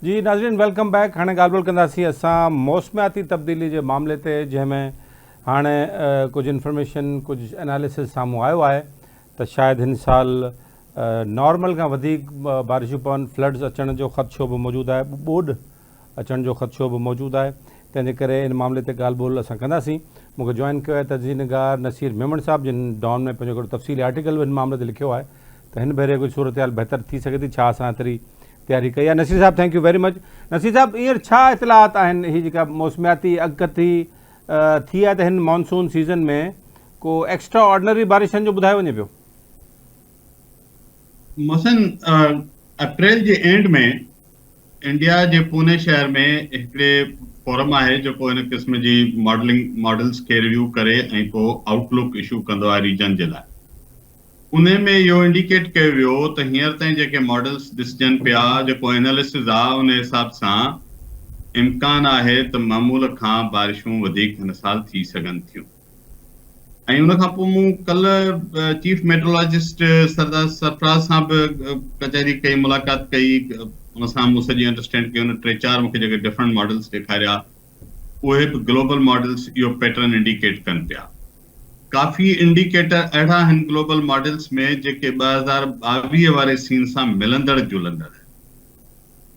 जी नाज़रीन welcome back. हाणे ॻाल्हि ॿोल कंदासीं असां मौसमियाती तब्दीली जे मामले ते, जंहिंमें हाणे कुझु इंफॉर्मेशन कुझु एनालिसिस साम्हूं आयो आहे त शायदि हिन साल नॉर्मल खां वधीक बारिशूं पवनि, फ्लड्स अचण जो ख़दशो बि मौजूदु आहे, ॿोॾि अचण जो ख़दशो बि मौजूदु आहे। तंहिंजे करे इन मामले ते ॻाल्हि ॿोल असां कंदासीं। मूंखे जॉइन कयो आहे तज़ीनगार नसीर मेमण साहब, जिन डॉन में पंहिंजो हिकिड़ो तफ़सीली आर्टिकल हिन मामले ते लिखियो आहे त हिन भेरे कुझु सूरत हाल बहितर थी सघे थी, छा असां एतिरी तयारी कई आहे। Naseer sahab thank you very much. Naseer sahab, हींअर छा इतलात आहिनि, हीअ जेका मौसमियाती अॻकथी थी आहे त हिन मॉनसून सीज़न में को एक्स्ट्रा ऑर्डिनरी बारिशनि जो ॿुधायो वञे पियो? मसलन अप्रैल जे एंड में इंडिया जे पुणे शहर में हिकिड़े फोरम आहे जेको हिन क़िस्म जी मॉडल्स खे रिव्यू करे ऐं पोइ आउटलुक इशू कंदो आहे रीजन जे लाइ। उन में इहो इंडिकेट कयो वियो त हींअर ताईं जेके मॉडल्स ॾिसजनि पिया, जेको एनालिसिस आहे, उन हिसाब सां इम्कान आहे त मामूल खां बारिशूं वधीक हिन साल थी सघनि थियूं। ऐं उन खां पोइ मूं कल्ह चीफ मेट्रोलॉजिस्ट सरदार सरफराज़ सां बि कचहरी कई, मुलाक़ात कई। उन सां मूं सॼी अंडरस्टैंड कई। उन 3-4 मूंखे जेके डिफरेंट मॉडल्स ॾेखारिया, उहे बि ग्लोबल मॉडल्स इहो पैटर्न इंडिकेट कनि पिया। काफ़ी इंडिकेटर अहिड़ा आहिनि ग्लोबल मॉडल्स में जेके 2022 वारे सीन सां मिलंदड़ जुलंदड़।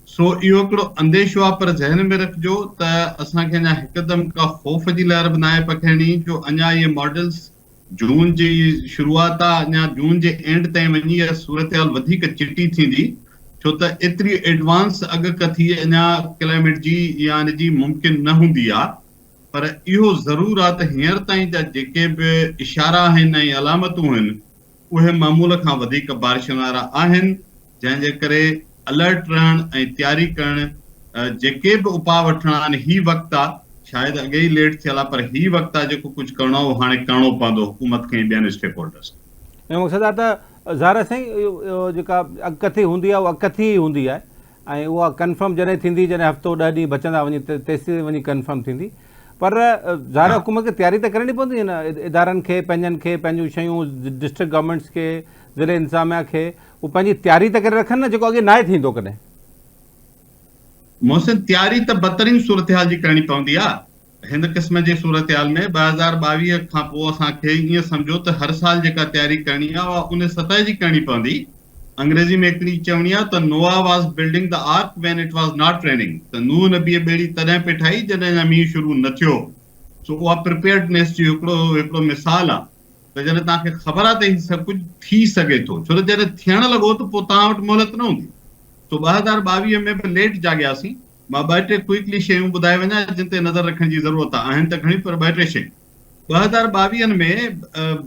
सो इहो हिकिड़ो अंदेशो आहे, पर ज़हन में रखिजो त असांखे अञा हिकदमि का ख़ौफ़ जी लहर बि नाहे पखिड़णी, जो अञा इहे मॉडल्स जून जी शुरूआत आहे, अञा जून जे एंड ताईं वञी सूरत हाल वधीक चिटी थींदी, छो त एतिरी एडवांस अॻकथी अञा क्लाइमेट जी या इन जी मुमकिन न हूंदी आहे। पर इहो ज़रूर आहे त हींअर ताईं जा जेके बि इशारा आहिनि ऐं अलामतूं आहिनि, उहे मामूल खां वधीक बारिशुनि वारा आहिनि, जंहिंजे करे अलर्ट रहण ऐं तयारी करण, जेके बि उपाउ वठणा आहिनि, ही वक़्तु आहे। शायदि अॻे ई लेट थियल आहे, पर ही वक़्तु आहे जेको कुझु करिणो हो हाणे करिणो पवंदो हुकूमत खे ऐं ॿियनि स्टेक होल्डर्स खे। मक़सदु आहे त ज़ाहिर साईं जेका अॻकथी हूंदी आहे उहा अॻकथी ई हूंदी आहे, ऐं उहा कंफर्म जॾहिं थींदी, जॾहिं हफ़्तो 10 ॾींहं बचंदा वञी तेसीं वञी कंफर्म थींदी। पर ज़ाहिर हुकूमत खे तयारी त करणी पवंदी न, इदारनि खे पंहिंजनि खे पंहिंजूं शयूं, डिस्ट्रिक्ट गवर्नमेंट्स खे, ज़िले इंतिज़ामिया खे, उहो पंहिंजी तयारी त करे रखनि न, जेको अॻे नाहे थींदो कॾहिं। मोहसिन, तयारी त बदतरीन सूरत हाल जी करणी पवंदी आहे। हिन क़िस्म जी सूरत हाल में 2022 खां पोइ असांखे ईअं सम्झो त हर साल जेका तयारी करणी आहे उहा उन सतह जी करणी पवंदी। अंग्रेज़ी में हिकिड़ी चवणी आहे त नोआ वाज़ building the arc when it वाज़ नॉट रेनिंग, त नूह नबी ॿेड़ी तॾहिं पे ठाही जॾहिं अञा मींहुं शुरू न थियो। सो उहा प्रिपेयर्डनेस जो हिकिड़ो मिसाल आहे त जॾहिं तव्हांखे ख़बर आहे त हीउ सभु कुझु थी सघे थो, छो त जॾहिं थियण लॻो त पोइ तव्हां वटि मोहलत न हूंदी। तो 2022 में बि लेट जाॻियासीं। मां 2-3 क्विकली शयूं ॿुधाए वञा जिन ते नज़र रखण जी ज़रूरत आहे। आहिनि त घणी, पर 2-3 शयूं। 2022 में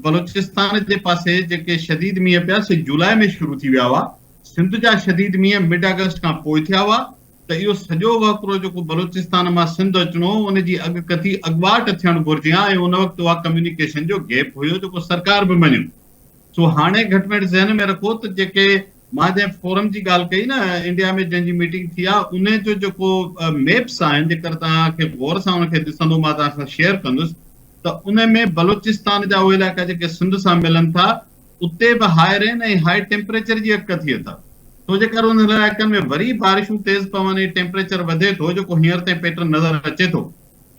बलोचिस्तान जे पासे जेके शदीद मींहं पिया से जुलाई में शुरू थी विया हुआ। सिंध जा शदीद मींहं मिड अगस्त खां पोइ थिया हुआ। त इहो सॼो वकिरो जेको बलोचिस्तान मां सिंध अचणो, उन जी अॻकथी अॻुवाट थियणु घुरिजे हा, ऐं उन वक़्तु उहा कम्युनिकेशन जो गैप हुयो जेको सरकार बि मञियो। सो हाणे घटि में घटि ज़हन में रखो त जेके मां जंहिं फोरम जी ॻाल्हि कई न, इंडिया में जंहिंजी मीटिंग थी आहे, उन जो जेको मैप्स आहिनि, जेकर तव्हांखे गौर सां उनखे ॾिसंदो, मां तव्हां सां शेयर कंदुसि, त उन में बलोचिस्तान जा उहे इलाइक़ा जेके सिंध सां मिलनि था, उते बि हाई रेन ऐं हाई टेम्परेचर जी अॻकथी अथव। तो जेकर उन इलाइक़नि में वरी बारिशूं तेज़ पवनि ऐं टेम्परेचर वधे थो, जेको हींअर ताईं पैटर्न नज़र अचे थो,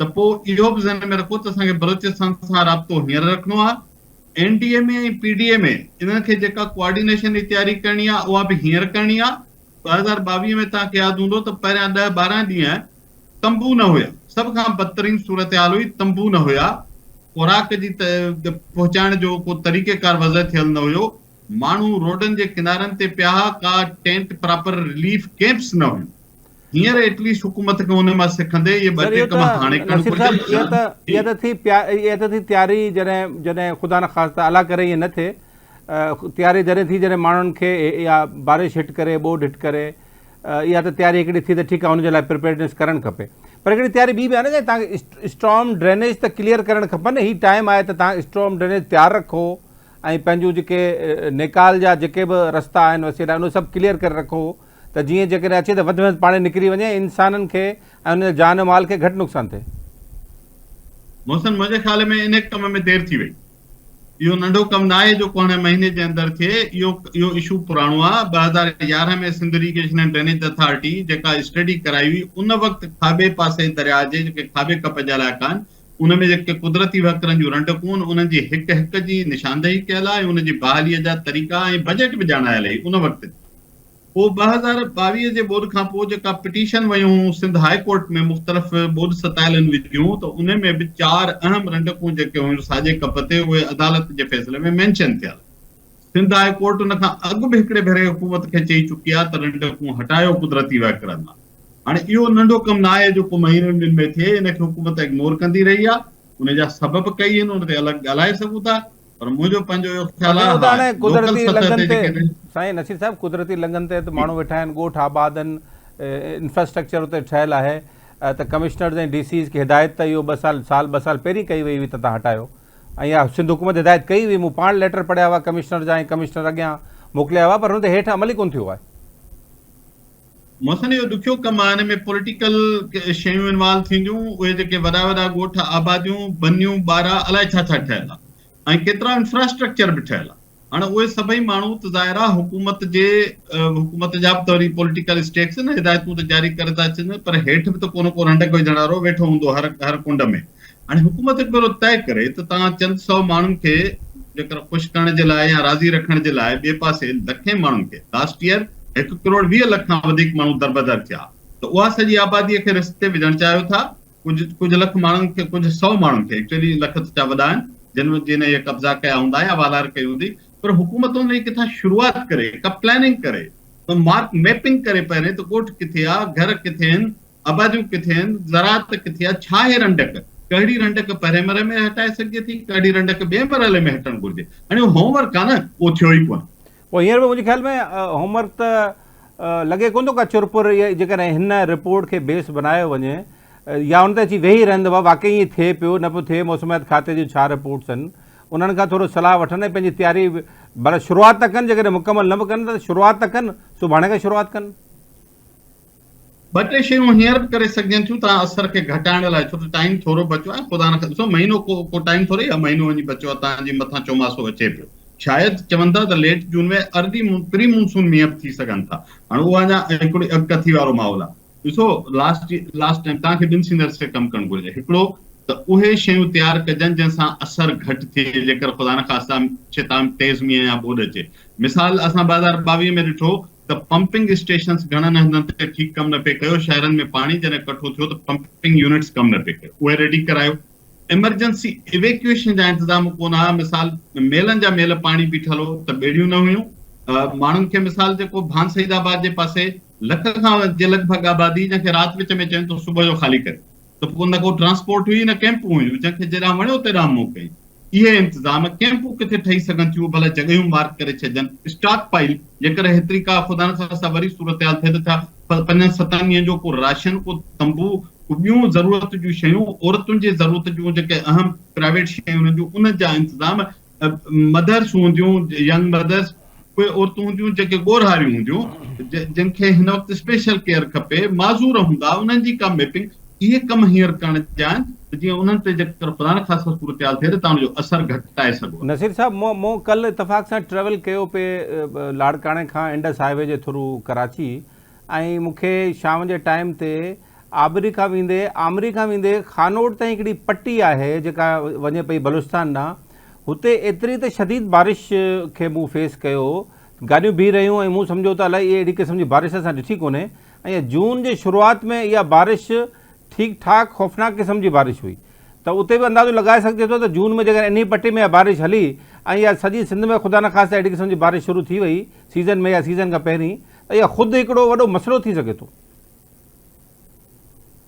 त पोइ इहो बि ज़हन में रखो त असांखे बलोचिस्तान सां राब्तो हींअर रखिणो आहे। NDMA ऐं PDMA इन्हनि खे जेका कोऑर्डिनेशन जी तयारी करणी आहे, उहा बि हींअर करणी आहे। 2022 में तव्हांखे यादि हूंदो त पहिरियां 10-12 ॾींहं तंबू न हुया। सभ खां बदतरीन सूरत हाल हुई, तंबू न हुया। खुराक जी पहुचाइण जो को तरीक़ेकार वज़ह थियल न हुयो। माण्हू रोडनि जे किनारनि ते पिया, का टेंट प्रॉपर रिलीफ कैंप्स न हुयूं। हींअर एटलीस्ट हुकूमत खे हुन मां सिखंदे इहे 2-3 कम हाणे करणु घुरिजनि। इहा त थी तयारी, जॾहिं ख़ुदा न ख़ास्ता अला करे ईअं न थिए, तयारी जॾहिं थी जॾहिं माण्हुनि खे या बारिश हिट करे, ॿोॾि हिट करे, इहा त तयारी हिकिड़ी थी त ठीकु आहे, हुनजे लाइ प्रिपेयर्डनेस करणु खपे। पर हिकिड़ी तयारी ॿी बि आहे न, तव्हांखे स्ट्रॉम ड्रेनेज त क्लियर करणु खपनि। हीउ टाइम आहे त तव्हां स्ट्रॉम ड्रेनेज तयारु रखो, ऐं पंहिंजूं जेके निकाल जा जेके बि रस्ता आहिनि वसीला, उन सभु क्लियर करे रखो, त जीअं जेकॾहिं अचे त वधि में वधि पाणी निकिरी वञे, इंसाननि खे ऐं उन जान माल खे घटि नुक़सानु थिए। मोहसिन, मुंहिंजे ख़्याल में इन कम में देरि थी वई। इहो नंढो कमु न आहे जेको हाणे महीने जे अंदरि थिए। इहो इशू पुराणो आहे। 2011 में Sindh irrigation and drainage authority जेका स्टडी कराई हुई, उन वक़्तु खाॿे पासे दरिया जे जेके खाॿे कप जा इलाइक़ा आहिनि, उन में जेके कुदरती वहकरनि जूं रंडकूं आहिनि, उन्हनि जी हिक हिक जी निशानदेही कयल आहे, उन जी बहालीअ जा तरीक़ा ऐं बजट बि ॼाणायल आहे उन वक़्तु। पोइ 2022 जे ॿोॾ खां पोइ जेका पिटीशन वयूं सिंध हाई कोर्ट में, मुख़्तलिफ़ ॿोॾ सतायलनि विधियूं, त उन में बि 4 अहम रंडकूं जेके हुयूं साॼे कप ते, उहे अदालत जे फ़ैसिले में मेंशन थियल। सिंध हाई कोर्ट उन खां अॻु बि हिकिड़े भेरे हुकूमत खे चई चुकी आहे त रंडकूं हटायो कुदरती वहकरनि मां। हाणे इहो नंढो कमु न आहे जेको महीननि में थिए, इनखे हुकूमत इग्नोर कंदी रही आहे। उन जा सबब कई आहिनि, उन ते अलॻि ॻाल्हाए सघूं था, पर मुंहिंजो पंहिंजो इहो ख़्यालु आहे कुदरती लंघन ते साईं नसीर साहब, कुदरती लंघन ते माण्हू वेठा आहिनि, ॻोठ आबाद आहिनि, इंफ्रास्ट्रक्चर उते ठहियल आहे, त कमिश्नर्स ऐं DCs खे हिदायत त इहो 2 साल पहिरीं कई वई हुई त तव्हां हटायो, ऐं इहा सिंध हुकूमत हिदायत कई हुई। मूं पाण लेटर पढ़िया हुआ कमिश्नर जा, ऐं कमिश्नर अॻियां मोकिलिया हुआ, पर हुन ते हेठि अमल ई कोन थियो आहे। मौसम इहो ॾुखियो कमु आहे। हिन में पॉलिटिकल शयूं इन्वॉल्व थींदियूं। उहे जेके वॾा वॾा ॻोठ आबादियूं, बनियूं, ॿारा, अलाए छा छा ठहियल आहे, ऐं केतिरा इंफ्रास्ट्रक्चर बि ठहियल आहे। हाणे उहे सभई माण्हू त ज़ाहिर आहे हुकूमत जा बि त वरी पॉलिटिकल स्टेक्स न हिदायतूं त जारी करे था अचनि, पर हेठि बि त को न को रंडक विझण वारो वेठो हूंदो हर कुंड में। हाणे हुकूमत हिकु भेरो तइ करे त तव्हां चंद सौ माण्हुनि खे जेकर ख़ुशि करण जे लाइ या राज़ी रखण जे लाइ ॿिए पासे लखे माण्हुनि खे, लास्ट ईयर 1,20,00,000 खां वधीक माण्हू दरबदर थिया, त उहा सॼी आबादीअ खे रिश्ते विझणु चाहियो था। कुझु लख माण्हुनि खे, कुझु 100 माण्हुनि खे, एक्चुअली लख त छा वॾा आहिनि जिन इहे कब्ज़ा कया हूंदा या वालार कई हूंदी, पर हुकूमत उन जी किथां शुरूआत करे, का प्लानिंग करे, त मार्क मैपिंग करे पहिरियों त ॻोठ किथे आहे, घर किथे आहिनि, आबादियूं किथे आहिनि, ज़राअत किथे आहे, छा आहे रंडक, कहिड़ी रंडक पहिरें मरहले में हटाए सघिजे थी, कहिड़ी रंडक ॿिए मरहले में हटणु घुरिजे। हाणे उहो होमवर्क आहे न, उहो थियो ई कोन। पोइ हींअर बि मुंहिंजे ख़्याल में होमवर्क त लॻे कोन थो का चुरपुर इहा जेकॾहिं हिन रिपोर्ट खे बेस बनायो वञे, या उन ते अची वेही रहंदव वाक़ई ईअं थिए पियो न पियो थिए, मौसमियात खाते जूं छा रिपोर्ट्स आहिनि, उन्हनि खां थोरो सलाह वठनि, पंहिंजी तयारी भले शुरूआत त कनि, जेकॾहिं मुकमल न बि कनि त शुरूआत त कनि, सुभाणे खां शुरूआत कनि। 2-3 शयूं हींअर बि करे सघजनि थियूं तव्हां असर खे घटाइण लाइ, छो त टाइम थोरो बचियो आहे। ख़ुदा न ॾिसो, महीनो को टाइम थोरो या महीनो वञी बचियो आहे, तव्हांजे मथां चौमासो अचे पियो। शायदि चवनि था त लेट जून में प्री मूनसून मींहं बि थी सघनि था। हाणे उहा अञा हिकिड़ी अॻकथी वारो माहौल आहे। ॾिसो, लास्ट टाइम तव्हांखे 2 सीनर्स खे कमु करणु घुरिजे। हिकिड़ो त उहे शयूं तयारु कजनि जंहिंसां असर घटि थिए, जेकर ख़ुदा न ख़ास्ता तेज़ मींहं या ॿोॾ अचे। मिसाल असां 2022 में ॾिठो त पंपिंग स्टेशन्स घणनि हंधनि ते ठीकु कमु न पिए कयो। शहरनि में पाणी जॾहिं इकठो थियो त पंपिंग यूनिट्स कमु न पिए कयो, उहे रेडी करायो। इमरजेंसी इवेक्यूएशन जा इंतज़ाम कोन हुआ। मिसाल मेलनि जा मेल पाणी बीठल हो त ॿेड़ियूं न हुयूं। माण्हुनि खे मिसाल जेको भान सईदाबाद जे पासे लख खां जे लॻभॻि आबादी, जंहिंखे राति विच में चवनि त सुबुह जो ख़ाली करे, त पोइ न को ट्रांसपोर्ट हुई न कैंपूं हुयूं, जंहिंखे जेॾां वणियो तेॾां मूं कई। इहे इंतज़ाम कैंपूं किथे ठही सघनि थियूं, भला जॻहियूं मार्क करे छॾनि। स्टॉक पाइल, जेकर हेतिरी का ख़ुदा न ख़ास्ता वरी सूरत हाल थिए त छा 5-7 ॾींहंनि जो को राशन, को तंबू, ॿियूं ज़रूरत जूं शयूं, औरतुनि जी ज़रूरत जूं जेके अहम प्राइवेट शयूं जूं, उन जा इंतज़ाम। मदर्स हूंदियूं, यंग मदर्स, उहे औरतूं हूंदियूं जेके ॻोरहारियूं हूंदियूं, जिनखे हिन वक़्तु स्पेशल केयर खपे, माज़ूर हूंदा, उन्हनि जी का मैपिंग, इहे कम हींअर करण जा आहिनि, जीअं उन्हनि ते जेकर ख़ुदा न ख़ास्ता सूरत हाल थिए त तव्हां जो असर घटाए सघो। नसीर साहब, मूं कल्ह इतफ़ाक़ सां ट्रेवल कयो पिए लाड़काणे खां इंडस हाईवे जे थ्रू कराची, ऐं मूंखे शाम जे टाइम ते आमरी खां वेंदे खानोड ताईं हिकिड़ी पट्टी आहे जेका वञे पई बलूचिस्तान ॾांहुं, हुते एतिरी त शदीद बारिश खे मूं फेस कयो, गाॾियूं बीह रहियूं, ऐं मूं सम्झो त अलाए इहे अहिड़ी क़िस्म जी बारिश असां ॾिठी कोन्हे। ऐं जून जे शुरूआति में इहा बारिश ठीकु ठाक ख़ौफ़नाक क़िस्म जी बारिश हुई, त उते बि अंदाज़ो लॻाए सघिजे थो त जून में जेकर इन पट्टी में बारिश हली ऐं इहा सॼी सिंध में ख़ुदा न ख़ास्ता अहिड़ी क़िस्म जी बारिश शुरू थी वई सीज़न में या सीज़न खां पहिरीं, त इहा ख़ुदि हिकिड़ो वॾो मसइलो थी सघे थो।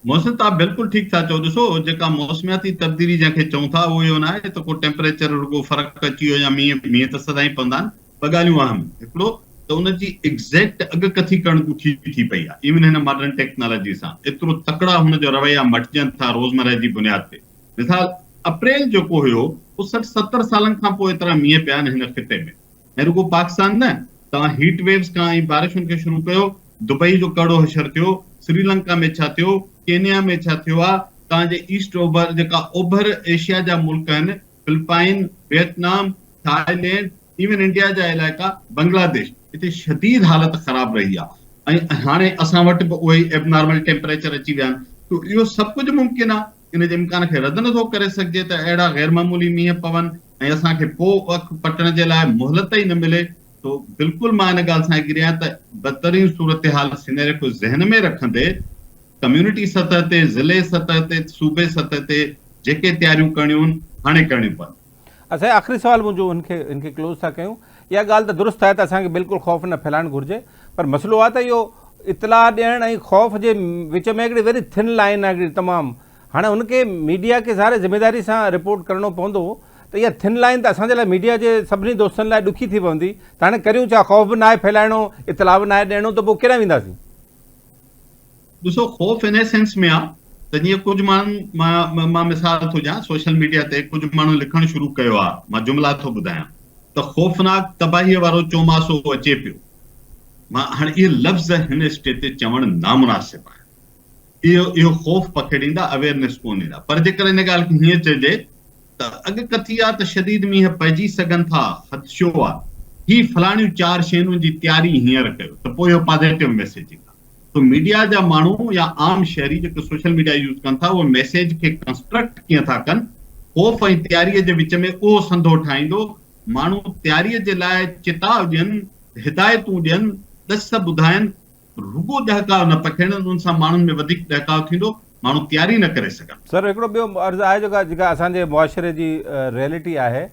मौसम तव्हां बिल्कुलु ठीकु था चओ। ॾिसो, जेका मौसमियाती तब्दीली जंहिंखे चऊं था, उहो इहो न आहे त को टेम्परेचर रुॻो फ़र्क़ु अची वियो या मींहं त सदाईं पवंदा आहिनि। ॿ ॻाल्हियूं आहिनि। हिकिड़ो त उनजी एग्ज़ैक्ट अॻकथी करणु ॾुखी थी पई आहे, इवन हिन मॉडर्न टेक्नोलॉजी सां। एतिरो तकड़ा हुनजो रवैया मटिजनि था रोज़मर्रा जी बुनियाद ते। मिसाल अप्रैल जेको हुयो, उहो 60-70 सालनि खां पोइ एतिरा मींहं पिया आहिनि हिन ख़िते में। ऐं रुॻो पाकिस्तान न, तव्हां हीट वेव्स खां ऐं बारिशुनि खे शुरू कयो, दुबई जो कड़ो हशर थियो, श्रीलंका में छा थियो, केनिया में छा थियो आहे, तव्हांजे ईस्ट ओभर जेका ओभर एशिया जा मुल्क आहिनि, Philippine, Vietnam, Thailand, even India जा इलाइक़ा, बांग्लादेश, हिते शदीद हालत ख़राब रही आहे ऐं हाणे असां वटि बि उहे एबनॉर्मल टेम्परेचर अची विया आहिनि। तो इहो सभु कुझु मुमकिन आहे, इन जे इम्कान खे रद्द नथो करे सघिजे त अहिड़ा गैर मामूली मींहं पवनि ऐं असांखे पोइ अख पटण जे लाइ मोहलत ई न मिले। तो बिल्कुलु मां इन ॻाल्हि सां एग्री आहियां त बदतरीन सूरत हाल सिनेरियो खे ज़हन में रखंदे कम्युनिटी सतह ते, ज़िले सतह ते, सूबे सतह ते जेके तयारियूं करणियूं आहिनि हाणे करणियूं पवनि। अच्छा, आख़िरी सवाल मुंहिंजो इनखे क्लोज़ था कयूं। इहा ॻाल्हि त दुरुस्त आहे त असांखे बिल्कुलु ख़ौफ़ न फैलाइणु घुरिजे, पर मसइलो आहे त इहो इतला ॾियणु ऐं ख़ौफ़ जे विच में हिकिड़ी वेरी थिन लाइन आहे, हिकिड़ी तमामु। हाणे हुनखे मीडिया खे ज़ाहिर ज़िमेदारी सां रिपोर्ट करणो पवंदो, त इहा थिन लाइन त असांजे लाइ मीडिया जे सभिनी दोस्तनि लाइ ॾुखी थी पवंदी। त हाणे करियूं छा? ख़ौफ़ बि न आहे फैलाइणो, इतला बि न आहे ॾियणो, त पोइ केॾांहुं वेंदासीं? ॾिसो, ख़ौफ़ इन सेंस में आहे त जीअं कुझु माण्हुनि, मां मिसाल थो ॾियां, सोशल मीडिया ते कुझु माण्हू लिखणु शुरू कयो आहे, मां जुमिला थो ॿुधायां त ख़ौफ़नाक तबाहीअ वारो चौमासो अचे पियो। मां हाणे इहे लफ़्ज़ हिन स्टेज ते चवणु नामुनासिब आहे। इहो ख़ौफ़ पखेड़ींदा, अवेयरनेस कोन ईंदा। पर जेकर इन ॻाल्हि खे हीअं चइजे त अॻकथी आहे त शदीद मींहं पइजी सघनि था, ख़दशो आहे, ही फलाणियूं 4 शयुनि जी तयारी हींअर कयो, त पोइ इहो पॉज़िटिव मैसेज ईंदा। तो मीडिया जा माण्हू या आम शहरी जेके सोशल मीडिया यूज़ कनि था, उहे मैसेज खे कंस्ट्रक्ट कीअं था कनि, ख़ौफ़ ऐं तयारीअ जे विच में उहो संदो ठाहींदो। माण्हू तयारीअ जे लाइ चिताव ॾियनि, हिदायतूं ॾियनि, ॾस ॿुधाइनि, रुॻो ॾहकाव न पखेड़नि, उन सां माण्हुनि में वधीक ॾहकाव थींदो, माण्हू तयारी न करे सघनि। सर, हिकिड़ो ॿियो अर्ज़ु आहे जेका असांजे मुआशिरे जी रियलिटी आहे,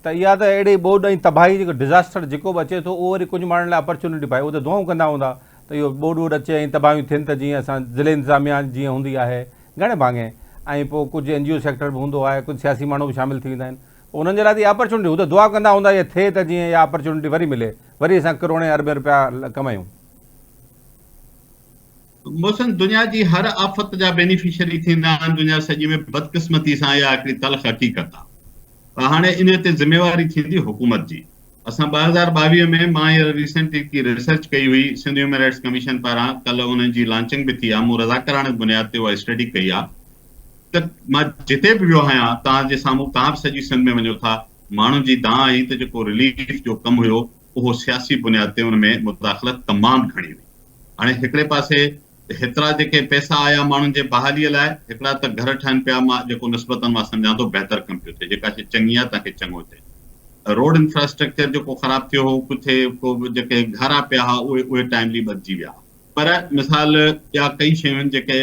त इहा त अहिड़ी ॿोॾ ऐं तबाही जेको डिज़ास्टर जेको बि अचे थो, उहो वरी कुझु माण्हुनि लाइ अपॉर्चुनिटी पाए। उहे त दुआऊं कंदा हूंदा त इहो ॿोॾ वोॾ अचे ऐं तबाहियूं थियनि, त जीअं असां ज़िले इंतिज़ामिया जीअं हूंदी आहे घणे भाङे, ऐं पोइ कुझु NGO सेक्टर बि हूंदो आहे, कुझु सियासी माण्हू बि शामिल थी वेंदा आहिनि, उन्हनि जे लाइ त इहा अपॉर्चुनिटी, हू त दुआ कंदा हूंदा इहा थिए त जीअं इहा अपॉर्चुनिटी वरी मिले, वरी असां करोड़े अरबे रुपया कमायूं। मोहसिन, दुनिया जी हर आफ़त जा बेनिफिशियरी थींदा आहिनि। दुनिया सॼी में बदकिस्मती सां इहा हिकिड़ी तल्ख़ हक़ीक़त आहे। हाणे इन ते ज़िम्मेवारी थींदी हुकूमत जी। असां 2022 में मां रिसेंट हिकु रिसर्च कई हुई सिंध ह्यूमन राइट्स कमीशन पारां, कल्ह उन्हनि जी लॉन्चिंग बि थी आहे। मूं रज़ाकाराणे बुनियाद ते उहा स्टडी कई आहे त मां जिते बि वियो आहियां, तव्हांजे साम्हूं, तव्हां बि सॼी सिंध में वञो था, माण्हुनि जी दां आई त जेको रिलीफ जो कमु हुयो उहो सियासी बुनियाद ते उन में मुदाख़लत तमामु घणी हुई। हाणे हिकिड़े पासे हेतिरा जेके पैसा आया माण्हुनि जे बहालीअ लाइ, हिकिड़ा त घर ठहनि पिया, मां जेको निस्बतन मां सम्झां थो बहितर कमु पियो थिए, जेका शइ चङी आहे तव्हांखे चङो थिए। रोड इंफ्रास्ट्रक्चर जेको ख़राब थियो हो, कुझु जेके घरा पिया हुआ उहे टाइमली बचिजी विया। पर मिसाल ॿिया कई शयूं आहिनि जेके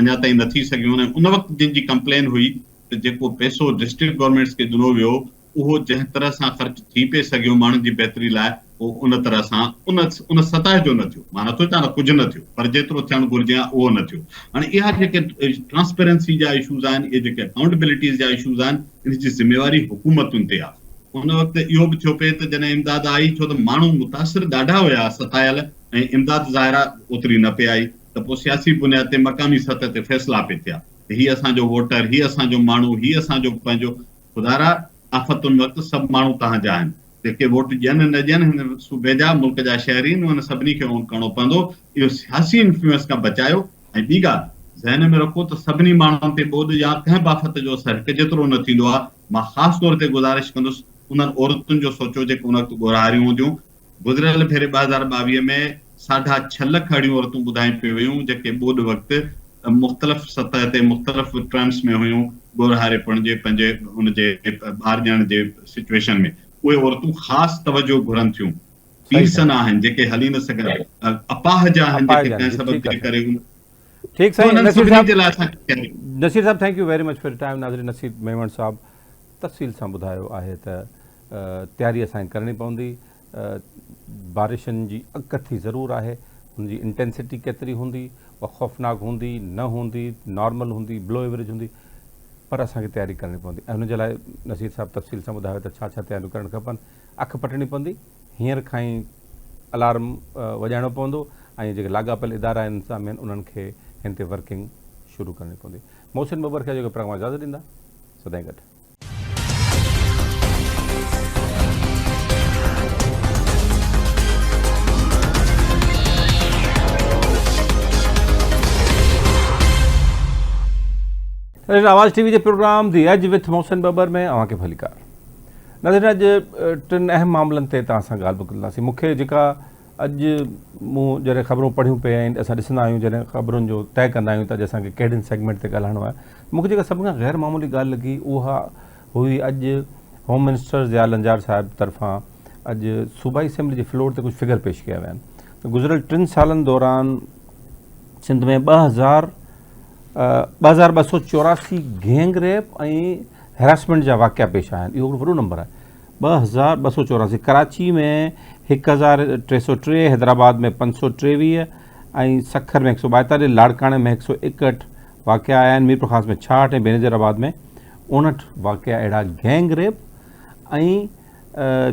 अञा ताईं न थी सघियूं आहिनि। उन वक़्तु जिन जी कंप्लेन हुई त जेको पैसो डिस्ट्रिक्ट गवर्नमेंट्स खे ॾिनो वियो, उहो जंहिं तरह सां ख़र्च थी पिए सघियो माण्हुनि जी बहितरी लाइ, उन तरह सां उन सतह जो न थियो। मां नथो चवां त कुझु न थियो, पर जेतिरो थियणु घुरिजे उहो न थियो। हाणे इहा जेके ट्रांसपेरेंसी जा इशूज़ आहिनि, इहे जेके अकाउंटेबिलिटीज़ जा इशूज़ आहिनि, इन जी ज़िम्मेवारी हुकूमतुनि ते आहे। उन वक़्तु इहो बि थियो पिए त जॾहिं इमदाद आई, छो त माण्हू मुतासिर ॾाढा हुया सतायल, ऐं इमदाद ज़ाहिरा ओतिरी न पे आई, त पोइ सियासी बुनियाद ते मक़ामी सतह ते फ़ैसिला पे थिया, हीअ असांजो वोटर, हीअ असांजो माण्हू, हीअ असांजो पंहिंजो। ख़ुदारा आफ़तुनि वक़्तु सभु माण्हू तव्हांजा आहिनि, जेके वोट ॾियनि न ॾियनि, हिन सूबे जा, मुल्क जा शहरी आहिनि, उन सभिनी खे ऑन करणो पवंदो। इहो सियासी इंफ्लुएंस खां बचायो। ऐं ॿी ॻाल्हि ज़हन में रखो त सभिनी माण्हुनि ते ॿोॾ या कंहिं बि आफ़त जो असरु हिकु जेतिरो न थींदो आहे। मां ख़ासि तौर ते गुज़ारिश कंदुसि उन्हनि औरतुनि जो सोचो जेके उन वक़्तु ॻोरहारियूं हूंदियूं। गुज़िरियल भेरे 2022 में 6.5 लख अहिड़ियूं औरतूं ॿुधाई पियूं हुयूं जेके ॿोॾ वक़्तु मुख़्तलिफ़ सतह ते मुख़्तलिफ़ टर्म्स में हुयूं, ॻोरहारेपण जे, पंहिंजे हुनजे ॿार ॼण जे सिचुएशन में। उहे औरतूं ख़ासि तवजो घुरनि थियूं। पीरसन आहिनि जेके हली न सघनि, अपाहज आहिनि जेके कंहिं सबब जे करे। ठीक सही Naseer sahab, thank you very much for time. नाज़रीन, नसीर मेमण साहब तफ़सील सां ॿुधायो आहे त तयारी असांखे करणी पवंदी। बारिशनि जी अॻकथी ज़रूरु आहे, हुनजी इंटेंसिटी केतिरी हूंदी, उहा ख़ौफ़नाक हूंदी, न हूंदी, नॉर्मल हूंदी, बिलो एवरेज हूंदी, पर असांखे तयारी करणी पवंदी। ऐं हुनजे लाइ नसीर साहब तफ़सील सां ॿुधायो त छा छा तयारियूं करणु खपनि। अखि पटणी पवंदी, हींअर खां ई अलार्म वॼाइणो पवंदो, ऐं जेके लाॻापियल इदारा आहिनि इंतिज़ामिया आहिनि उन्हनि खे हिन ते वर्किंग शुरू करणी पवंदी। मोहसिन बबर खे जेको प्रोग्राम इजाज़त ॾींदा, सदाईं गॾु। आवाज़ टीवी के programme the edge with Mohsin Babar में अवां खे भलीकार नज़र अॼु टिनि अहम मामलनि ते तव्हां सां ॻाल्हि कंदासीं। मूंखे जेका अॼु मूं जॾहिं ख़बरूं पढ़ियूं पिया आहिनि, असां ॾिसंदा आहियूं जॾहिं ख़बरुनि जो तय कंदा आहियूं त अॼु असांखे कहिड़ियुनि सेगमेंट ते ॻाल्हाइणो आहे, मूंखे जेका सभिनि खां ग़ैर मामूली ॻाल्हि लॻी उहा हुई अॼु होम मिनिस्टर ज़ियाउल अंजार साहिब तरफ़ां अॼु सूबाई असेंबली जे फ्लोर ते कुझु फिगर पेश कया विया आहिनि त गुज़िरियल 3 सालनि दौरान सिंध में 2284 गैंग रेप ऐं हैरासमेंट जा वाक़िया पेश आया आहिनि। इहो हिकिड़ो वॾो नंबर आहे, 2284। कराची में 1303, हैदराबाद में 523 ऐं सखर में 142, लाड़काणे में 161 वाक़िया आया आहिनि, मीरपुर ख़ास में 66 ऐं बेनज़ीराबाद में 59 वाक़िया अहिड़ा गैंग रेप ऐं